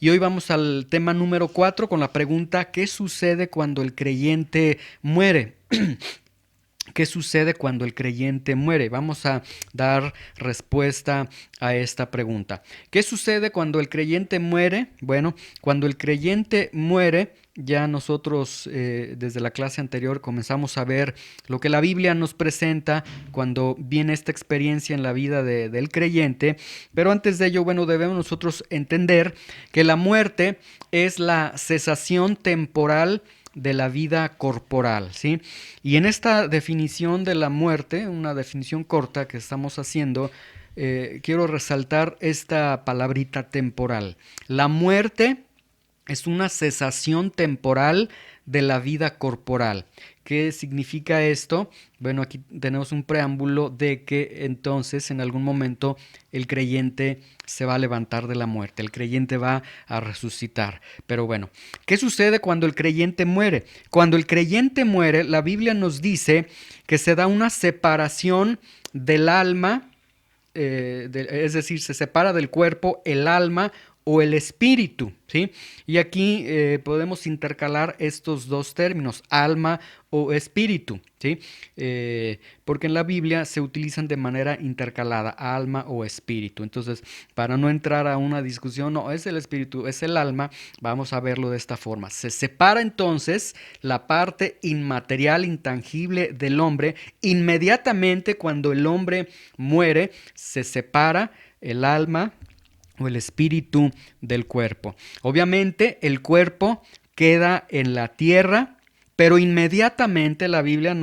Y hoy vamos al tema número 4 con la pregunta: ¿qué sucede cuando el creyente muere? ¿Qué sucede cuando el creyente muere? Vamos a dar respuesta a esta pregunta. ¿Qué sucede cuando el creyente muere? Bueno, cuando el creyente muere, ya nosotros desde la clase anterior comenzamos a ver lo que la Biblia nos presenta cuando viene esta experiencia en la vida del creyente. Pero antes de ello, bueno, debemos nosotros entender que la muerte es la cesación temporal de la vida corporal, ¿sí? Y en esta definición de la muerte, una definición corta que estamos haciendo, quiero resaltar esta palabrita temporal. La muerte es una cesación temporal de la vida corporal. ¿Qué significa esto? Bueno, aquí tenemos un preámbulo de que entonces en algún momento el creyente se va a levantar de la muerte, el creyente va a resucitar. Pero bueno, ¿qué sucede cuando el creyente muere? Cuando el creyente muere, la Biblia nos dice que se da una separación del alma, es decir, se separa del cuerpo el alma o el espíritu, ¿sí? Y aquí podemos intercalar estos dos términos, alma o espíritu, ¿sí? Porque en la Biblia se utilizan de manera intercalada, alma o espíritu. Entonces, para no entrar a una discusión, no, es el espíritu, es el alma, vamos a verlo de esta forma. Se separa entonces la parte inmaterial, intangible del hombre. Inmediatamente cuando el hombre muere, se separa el alma o el espíritu del cuerpo. Obviamente el cuerpo queda en la tierra, pero inmediatamente la Biblia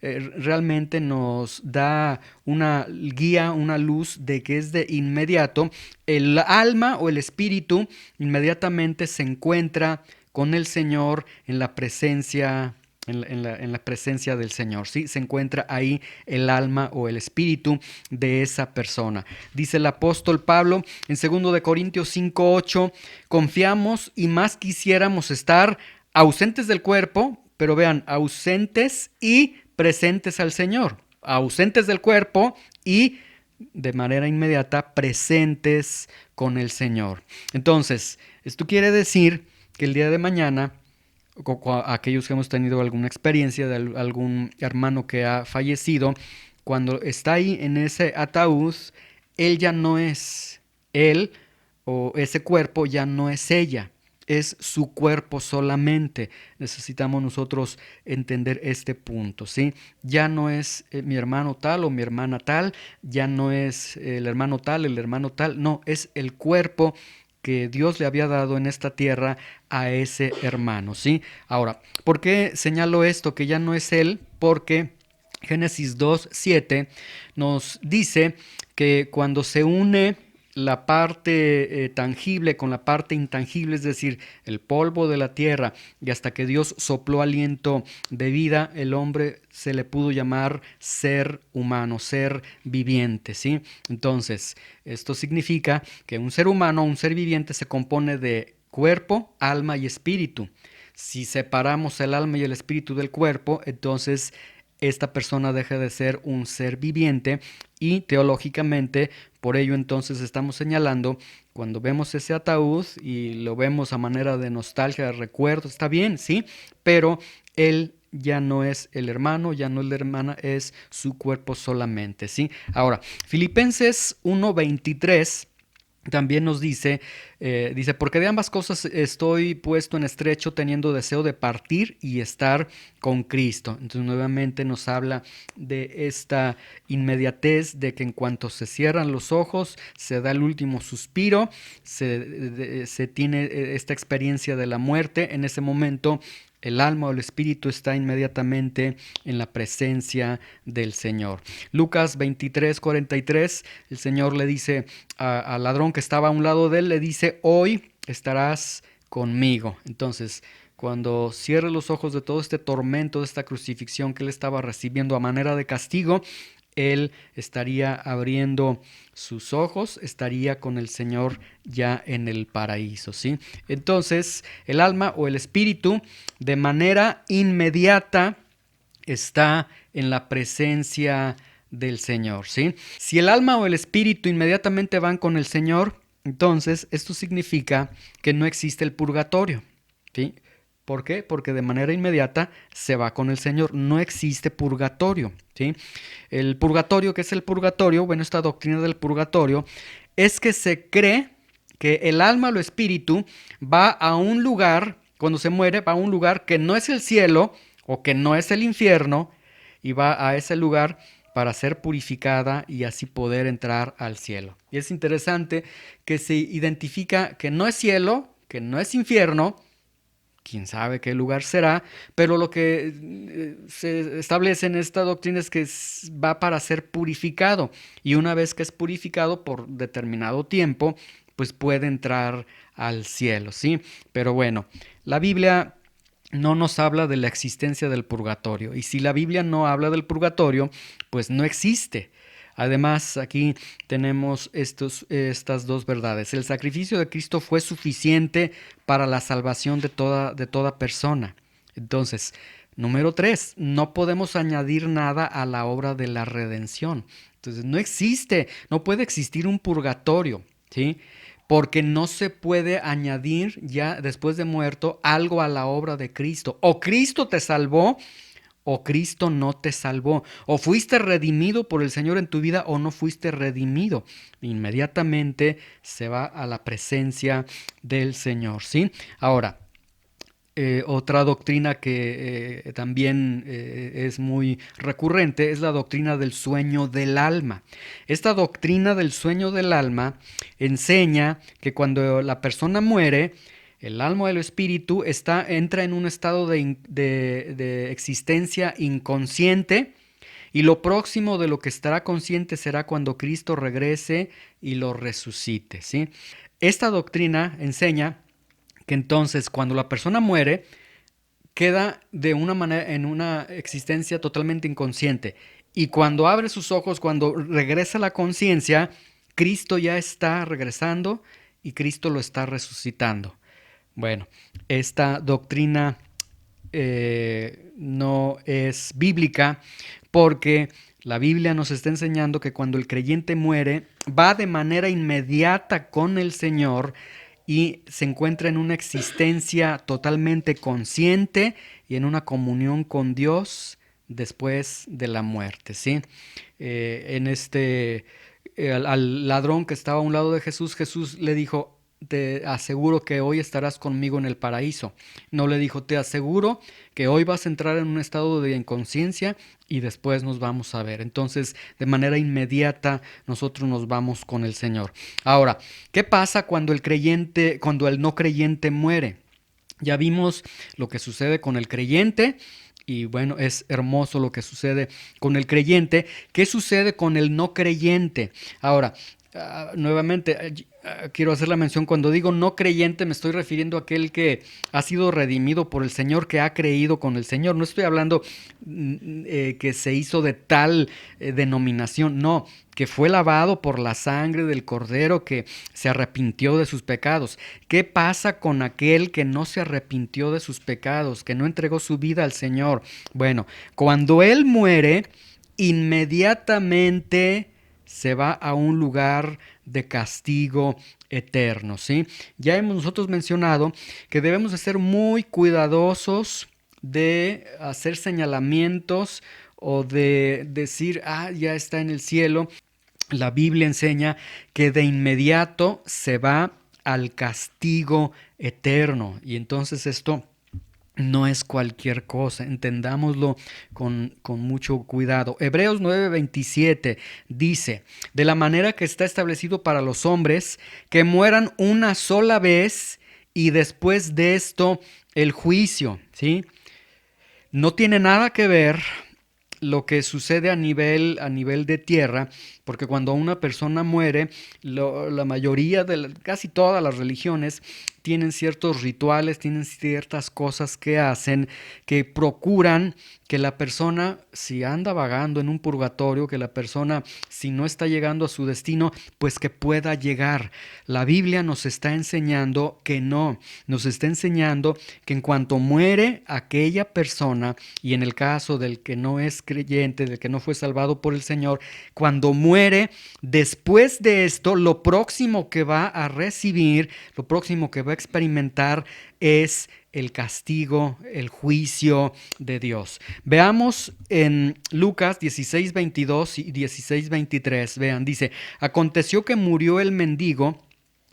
realmente nos da una guía, una luz de que es de inmediato. El alma o el espíritu inmediatamente se encuentra con el Señor en la presencia en la presencia del Señor, ¿sí? Se encuentra ahí el alma o el espíritu de esa persona. Dice el apóstol Pablo en 2 de Corintios 5:8, confiamos y más quisiéramos estar ausentes del cuerpo, pero vean, ausentes y presentes al Señor. Ausentes del cuerpo y de manera inmediata presentes con el Señor. Entonces, esto quiere decir que el día de mañana aquellos que hemos tenido alguna experiencia de algún hermano que ha fallecido, cuando está ahí en ese ataúd, él ya no es él, o ese cuerpo ya no es ella, es su cuerpo solamente. Necesitamos nosotros entender este punto, ¿sí? Ya no es mi hermano tal o mi hermana tal, ya no es el hermano tal, no, es el cuerpo que Dios le había dado en esta tierra a ese hermano, ¿sí? Ahora, ¿por qué señalo esto? Que ya no es él, porque Génesis 2:7 nos dice que cuando se une la parte tangible con la parte intangible, es decir, el polvo de la tierra, y hasta que Dios sopló aliento de vida, el hombre se le pudo llamar ser humano, ser viviente, ¿sí? Entonces, esto significa que un ser humano, un ser viviente, se compone de cuerpo, alma y espíritu. Si separamos el alma y el espíritu del cuerpo, entonces esta persona deja de ser un ser viviente y teológicamente, por ello entonces estamos señalando, cuando vemos ese ataúd y lo vemos a manera de nostalgia, de recuerdo, está bien, sí, pero él ya no es el hermano, ya no es la hermana, es su cuerpo solamente, ¿sí? Ahora, Filipenses 1:23 también nos dice, porque de ambas cosas estoy puesto en estrecho, teniendo deseo de partir y estar con Cristo. Entonces nuevamente nos habla de esta inmediatez, de que en cuanto se cierran los ojos, se da el último suspiro, se tiene esta experiencia de la muerte. En ese momento el alma o el espíritu está inmediatamente en la presencia del Señor. Lucas 23:43, el Señor le dice al ladrón que estaba a un lado de él, le dice, hoy estarás conmigo. Entonces, cuando cierre los ojos de todo este tormento, de esta crucifixión que él estaba recibiendo a manera de castigo, él estaría abriendo sus ojos, estaría con el Señor ya en el paraíso, ¿sí? Entonces, el alma o el espíritu de manera inmediata está en la presencia del Señor, ¿sí? Si el alma o el espíritu inmediatamente van con el Señor, Entonces, esto significa que no existe el purgatorio, ¿sí? ¿Por qué? Porque de manera inmediata se va con el Señor. No existe purgatorio, ¿sí? El purgatorio, ¿qué es el purgatorio? Bueno, esta doctrina del purgatorio es que se cree que el alma o el espíritu va a un lugar, cuando se muere, va a un lugar que no es el cielo o que no es el infierno, y va a ese lugar para ser purificada y así poder entrar al cielo. Y es interesante que se identifica que no es cielo, que no es infierno, quién sabe qué lugar será, pero lo que se establece en esta doctrina es que va para ser purificado, y una vez que es purificado por determinado tiempo, pues puede entrar al cielo, ¿sí? Pero bueno, la Biblia no nos habla de la existencia del purgatorio, y si la Biblia no habla del purgatorio, pues no existe. Además, aquí tenemos estas dos verdades. El sacrificio de Cristo fue suficiente para la salvación de toda persona. Entonces, número 3, no podemos añadir nada a la obra de la redención. Entonces, no existe, no puede existir un purgatorio, ¿sí? Porque no se puede añadir ya después de muerto algo a la obra de Cristo. O Cristo te salvó o Cristo no te salvó, o fuiste redimido por el Señor en tu vida o no fuiste redimido. Inmediatamente se va a la presencia del Señor, ¿sí? Ahora, otra doctrina que también es muy recurrente es la doctrina del sueño del alma. Esta doctrina del sueño del alma enseña que cuando la persona muere, el alma o el espíritu entra en un estado de existencia inconsciente, y lo próximo de lo que estará consciente será cuando Cristo regrese y lo resucite, ¿sí? Esta doctrina enseña que entonces cuando la persona muere, queda de una manera en una existencia totalmente inconsciente. Y cuando abre sus ojos, cuando regresa la conciencia, Cristo ya está regresando y Cristo lo está resucitando. Bueno, esta doctrina no es bíblica, porque la Biblia nos está enseñando que cuando el creyente muere, va de manera inmediata con el Señor y se encuentra en una existencia totalmente consciente y en una comunión con Dios después de la muerte, ¿sí? Al ladrón que estaba a un lado de Jesús, Jesús le dijo: te aseguro que hoy estarás conmigo en el paraíso. No le dijo: te aseguro que hoy vas a entrar en un estado de inconsciencia y después nos vamos a ver. Entonces, de manera inmediata, nosotros nos vamos con el Señor. Ahora, ¿qué pasa cuando cuando el no creyente muere? Ya vimos lo que sucede con el creyente. Y bueno, es hermoso lo que sucede con el creyente. ¿Qué sucede con el no creyente? Ahora, nuevamente, quiero hacer la mención: cuando digo no creyente, me estoy refiriendo a aquel que ha sido redimido por el Señor, que ha creído con el Señor. No estoy hablando que se hizo de tal denominación, no, que fue lavado por la sangre del Cordero, que se arrepintió de sus pecados. ¿Qué pasa con aquel que no se arrepintió de sus pecados, que no entregó su vida al Señor? Bueno, cuando él muere, inmediatamente se va a un lugar de castigo eterno, ¿sí? Ya hemos nosotros mencionado que debemos de ser muy cuidadosos de hacer señalamientos o de decir: ya está en el cielo. La Biblia enseña que de inmediato se va al castigo eterno, y entonces esto no es cualquier cosa, entendámoslo con mucho cuidado. Hebreos 9:27 dice: de la manera que está establecido para los hombres, que mueran una sola vez y después de esto el juicio, ¿sí? No tiene nada que ver lo que sucede a nivel de tierra, porque cuando una persona muere, la mayoría casi todas las religiones tienen ciertos rituales, tienen ciertas cosas que hacen, que procuran que la persona, si anda vagando en un purgatorio, que la persona, si no está llegando a su destino, pues que pueda llegar. La Biblia nos está enseñando que no, nos está enseñando que en cuanto muere aquella persona, y en el caso del que no es creyente, del que no fue salvado por el Señor, cuando muere, después de esto, lo próximo que va a recibir, lo próximo que va a experimentar es el castigo, el juicio de Dios. Veamos en Lucas 16:22 y 16:23. Vean, dice: aconteció que murió el mendigo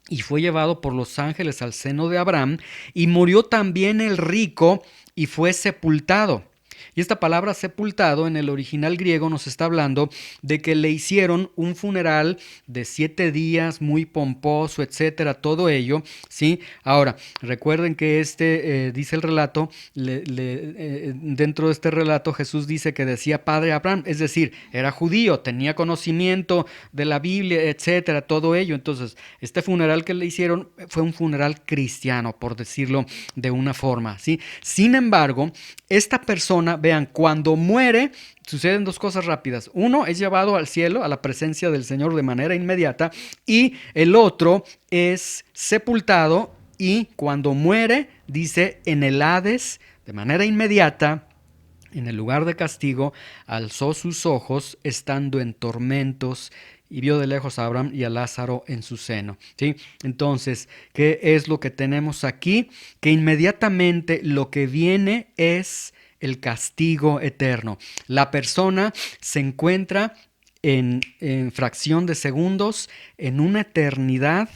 y fue llevado por los ángeles al seno de Abraham, y murió también el rico y fue sepultado. Y esta palabra sepultado en el original griego nos está hablando de que le hicieron un funeral de 7 días, muy pomposo, etcétera, todo ello, ¿sí? Ahora, recuerden que dice el relato, dentro de este relato Jesús dice que decía Padre Abraham, es decir, era judío, tenía conocimiento de la Biblia, etcétera, todo ello. Entonces, este funeral que le hicieron fue un funeral cristiano, por decirlo de una forma, ¿sí? Sin embargo, esta persona, vean, cuando muere, suceden 2 cosas rápidas. Uno, es llevado al cielo, a la presencia del Señor de manera inmediata, y el otro es sepultado, y cuando muere, dice, en el Hades, de manera inmediata, en el lugar de castigo, alzó sus ojos, estando en tormentos, y vio de lejos a Abraham y a Lázaro en su seno, ¿sí? Entonces, ¿qué es lo que tenemos aquí? Que inmediatamente lo que viene es el castigo eterno. La persona se encuentra en fracción de segundos en una eternidad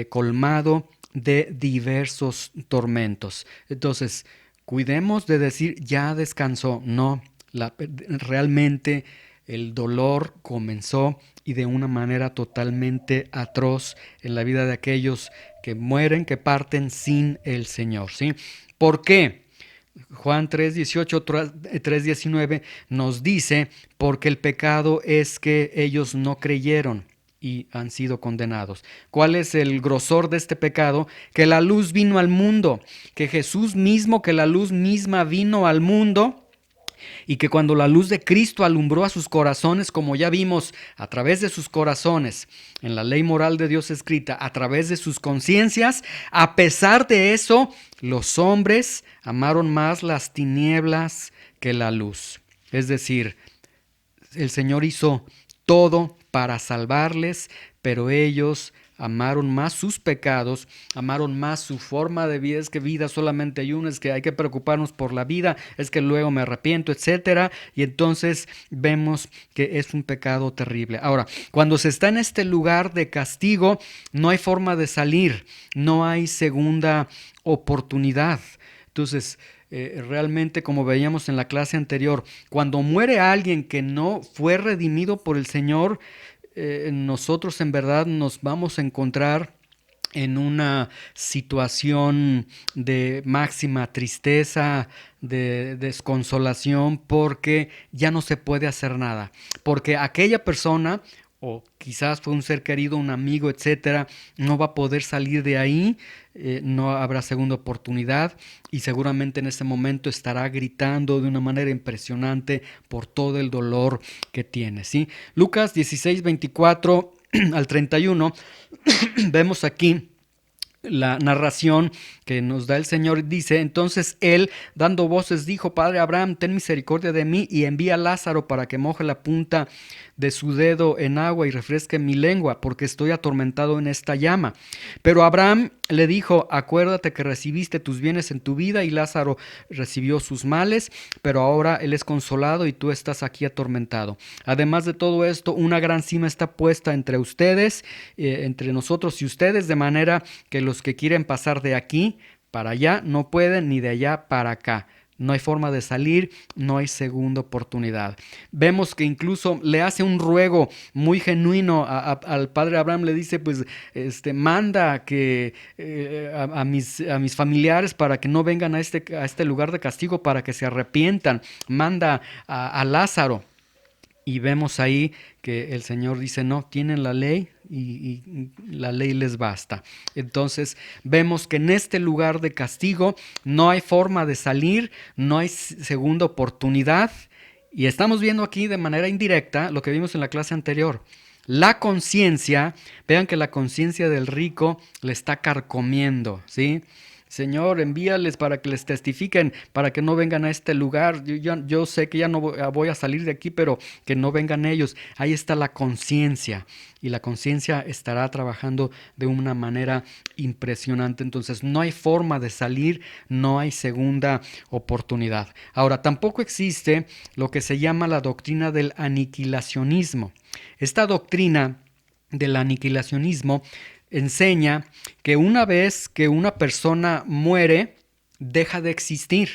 colmado de diversos tormentos. Entonces, cuidemos de decir ya descansó. No, realmente el dolor comenzó, y de una manera totalmente atroz, en la vida de aquellos que mueren, que parten sin el Señor, ¿sí? ¿Por qué? Juan 3:18, 3:19 nos dice: porque el pecado es que ellos no creyeron y han sido condenados. ¿Cuál es el grosor de este pecado? Que la luz vino al mundo, que Jesús mismo, que la luz misma vino al mundo, y que cuando la luz de Cristo alumbró a sus corazones, como ya vimos, a través de sus corazones, en la ley moral de Dios escrita, a través de sus conciencias, a pesar de eso, los hombres amaron más las tinieblas que la luz. Es decir, el Señor hizo todo para salvarles, pero ellos amaron más sus pecados, amaron más su forma de vida. Es que vida solamente hay una, es que hay que preocuparnos por la vida, es que luego me arrepiento, etcétera. Y entonces vemos que es un pecado terrible. Ahora, cuando se está en este lugar de castigo, no hay forma de salir, no hay segunda oportunidad. Entonces, realmente, como veíamos en la clase anterior, cuando muere alguien que no fue redimido por el Señor, nosotros en verdad nos vamos a encontrar en una situación de máxima tristeza, de desconsolación, porque ya no se puede hacer nada, porque aquella persona, o quizás fue un ser querido, un amigo, etcétera, no va a poder salir de ahí, no habrá segunda oportunidad, y seguramente en ese momento estará gritando de una manera impresionante por todo el dolor que tiene, ¿sí? Lucas 16:24 al 31, vemos aquí la narración que nos da el Señor. Dice: entonces él, dando voces, dijo: Padre Abraham, ten misericordia de mí y envía a Lázaro para que moje la punta de su dedo en agua y refresque mi lengua, porque estoy atormentado en esta llama. Pero Abraham le dijo: acuérdate que recibiste tus bienes en tu vida y Lázaro recibió sus males, pero ahora él es consolado y tú estás aquí atormentado. Además de todo esto, una gran cima está puesta entre ustedes, entre nosotros y ustedes, de manera que los que quieren pasar de aquí para allá no pueden, ni de allá para acá. No hay forma de salir, no hay segunda oportunidad. Vemos que incluso le hace un ruego muy genuino al padre Abraham. Le dice: pues manda que a mis familiares para que no vengan a este lugar de castigo, para que se arrepientan. Manda a Lázaro. Y vemos ahí que el Señor dice, no, tienen la ley y la ley les basta. Entonces vemos que en este lugar de castigo no hay forma de salir, no hay segunda oportunidad. Y estamos viendo aquí de manera indirecta lo que vimos en la clase anterior. La conciencia, vean que la conciencia del rico le está carcomiendo, ¿sí? Señor, envíales para que les testifiquen, para que no vengan a este lugar. Yo sé que ya no voy a salir de aquí, pero que no vengan ellos. Ahí está la conciencia y la conciencia estará trabajando de una manera impresionante. Entonces no hay forma de salir, no hay segunda oportunidad. Ahora, tampoco existe lo que se llama la doctrina del aniquilacionismo. Esta doctrina del aniquilacionismo enseña que una vez que una persona muere, deja de existir.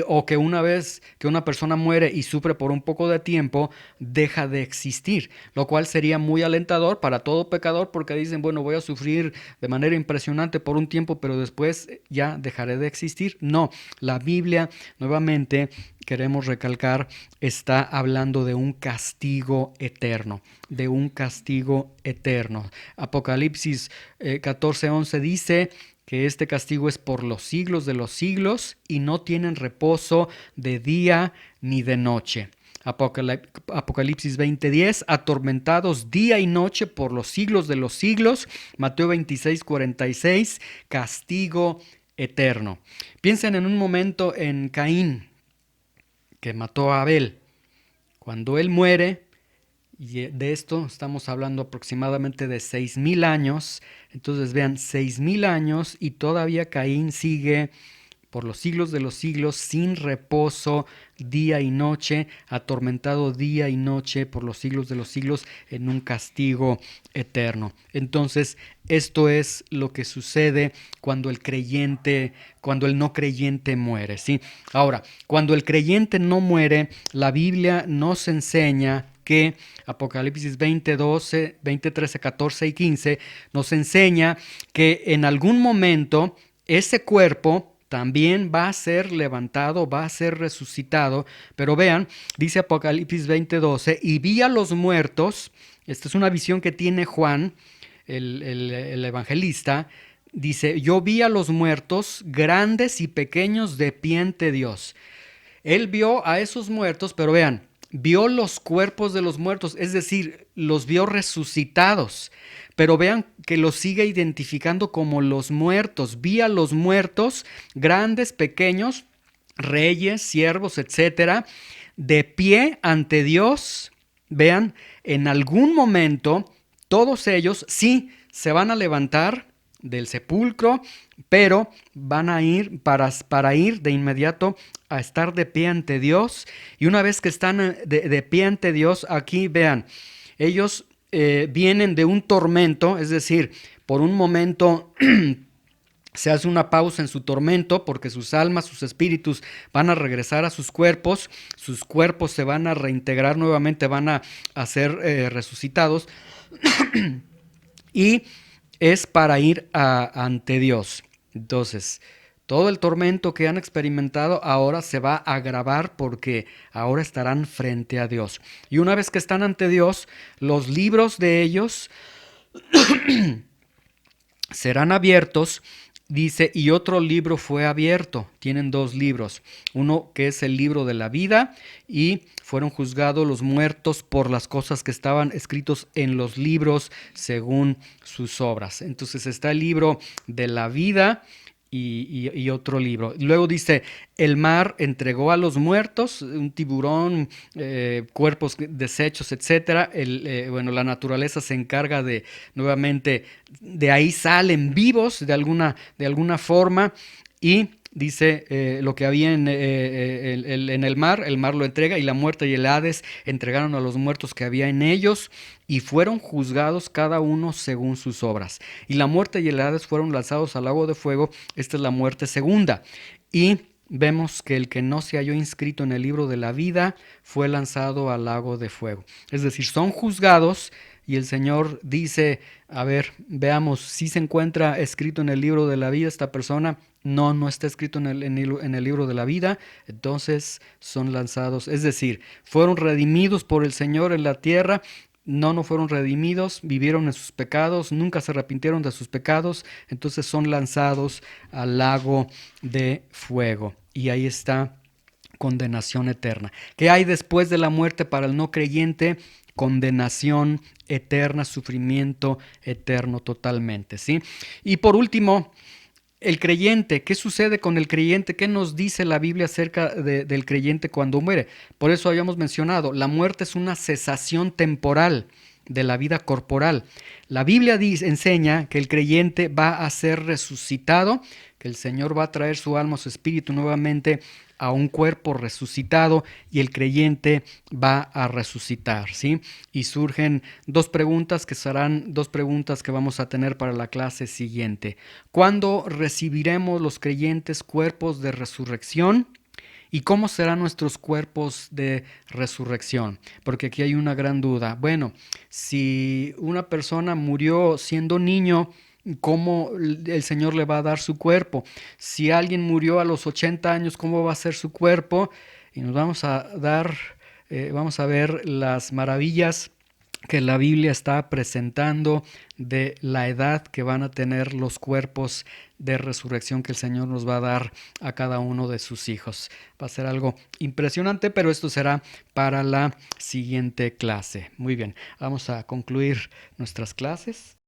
O que una vez que una persona muere y sufre por un poco de tiempo, deja de existir, lo cual sería muy alentador para todo pecador porque dicen, bueno, voy a sufrir de manera impresionante por un tiempo, pero después ya dejaré de existir. No, la Biblia, nuevamente, queremos recalcar, está hablando de un castigo eterno, de un castigo eterno. Apocalipsis 14:11 dice que este castigo es por los siglos de los siglos y no tienen reposo de día ni de noche. Apocalipsis 20:10, atormentados día y noche por los siglos de los siglos. Mateo 26:46, castigo eterno. Piensen en un momento en Caín, que mató a Abel. Cuando él muere, y de esto estamos hablando aproximadamente de 6,000 años. Entonces vean, 6,000 años y todavía Caín sigue por los siglos de los siglos sin reposo día y noche, atormentado día y noche por los siglos de los siglos en un castigo eterno. Entonces, esto es lo que sucede cuando cuando el no creyente muere, ¿sí? Ahora, cuando el creyente no muere, la Biblia nos enseña que Apocalipsis 20:12, 20:13, 14 y 15 nos enseña que en algún momento ese cuerpo también va a ser levantado, va a ser resucitado. Pero vean, dice Apocalipsis 20:12, y vi a los muertos. Esta es una visión que tiene Juan, el evangelista. Dice, yo vi a los muertos, grandes y pequeños, de pie ante Dios. Él vio a esos muertos, pero vean, vio los cuerpos de los muertos, es decir, los vio resucitados. Pero vean que los sigue identificando como los muertos. Vi a los muertos, grandes, pequeños, reyes, siervos, etcétera, de pie ante Dios. Vean, en algún momento todos ellos sí se van a levantar del sepulcro, pero van a ir para ir de inmediato a estar de pie ante Dios. Y una vez que están de pie ante Dios, aquí vean, ellos vienen de un tormento, es decir, por un momento se hace una pausa en su tormento porque sus almas, sus espíritus van a regresar a sus cuerpos se van a reintegrar nuevamente, van a ser resucitados y es para ir ante Dios. Entonces, todo el tormento que han experimentado ahora se va a agravar porque ahora estarán frente a Dios. Y una vez que están ante Dios, los libros de ellos serán abiertos. Dice, y otro libro fue abierto. Tienen dos libros. Uno que es el libro de la vida y fueron juzgados los muertos por las cosas que estaban escritos en los libros según sus obras. Entonces está el libro de la vida y otro libro. Luego dice, el mar entregó a los muertos, un tiburón, cuerpos deshechos, etcétera. Bueno, la naturaleza se encarga de, nuevamente, de ahí salen vivos de alguna forma y dice lo que había en el mar lo entrega y la muerte y el Hades entregaron a los muertos que había en ellos y fueron juzgados cada uno según sus obras. Y la muerte y el Hades fueron lanzados al lago de fuego. Esta es la muerte segunda. Y vemos que el que no se halló inscrito en el libro de la vida fue lanzado al lago de fuego. Es decir, son juzgados y el Señor dice, a ver, veamos si se encuentra escrito en el libro de la vida esta persona. No, no está escrito en el libro de la vida, entonces son lanzados. Es decir, fueron redimidos por el Señor en la tierra. No, no fueron redimidos, vivieron en sus pecados, nunca se arrepintieron de sus pecados, entonces son lanzados al lago de fuego. Y ahí está condenación eterna. ¿Qué hay después de la muerte para el no creyente? Condenación eterna, sufrimiento eterno totalmente, ¿sí? Y por último, el creyente, ¿qué sucede con el creyente? ¿Qué nos dice la Biblia acerca del creyente cuando muere? Por eso habíamos mencionado, la muerte es una cesación temporal de la vida corporal. La Biblia enseña que el creyente va a ser resucitado, que el Señor va a traer su alma, su espíritu nuevamente a un cuerpo resucitado y el creyente va a resucitar, ¿sí? Y surgen dos preguntas que serán dos preguntas que vamos a tener para la clase siguiente. ¿Cuándo recibiremos los creyentes cuerpos de resurrección? ¿Y cómo serán nuestros cuerpos de resurrección? Porque aquí hay una gran duda. Bueno, si una persona murió siendo niño, ¿cómo el Señor le va a dar su cuerpo? Si alguien murió a los 80 años, ¿cómo va a ser su cuerpo? Y nos vamos a ver las maravillas que la Biblia está presentando de la edad que van a tener los cuerpos de resurrección que el Señor nos va a dar a cada uno de sus hijos. Va a ser algo impresionante, pero esto será para la siguiente clase. Muy bien, vamos a concluir nuestras clases.